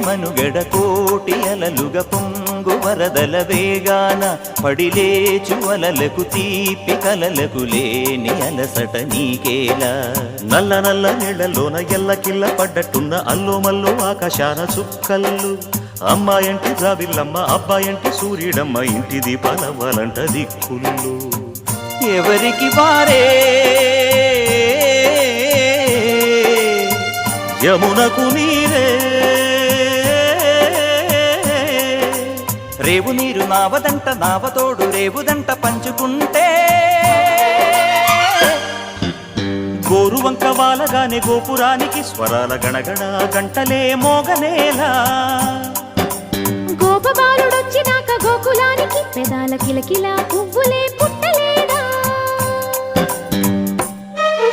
మనుగడ కోటి అలలుగ పొంగు వరదల వేగాన పడిలేచు అలలకు తీపి కలలకు లేని అలసట నీకేలా నల్ల నల్ల నీళ్లలోన ఎల్లకిల్ల పడ్డట్టున్న అల్లో మల్లో ఆకాశాన చుక్కల్లు అమ్మాయంటి జాబిల్లమ్మ అబ్బాయంటి సూర్యుడమ్మ ఇంటి దీపాలవ్వాలంట దిక్కుళ్ళు ఎవరికి వారే యమునకు నీరే రేవు నీరు నావదంట నావతోడు రేవుదంట పంచుకుంటే గోరువంక వాలగానే గోపురానికి స్వరాల గణగణ గంటలే మోగనేలా గోపబాలుడొచ్చినాక గోకులానికి పెదాల కిలకిలా పువ్వులే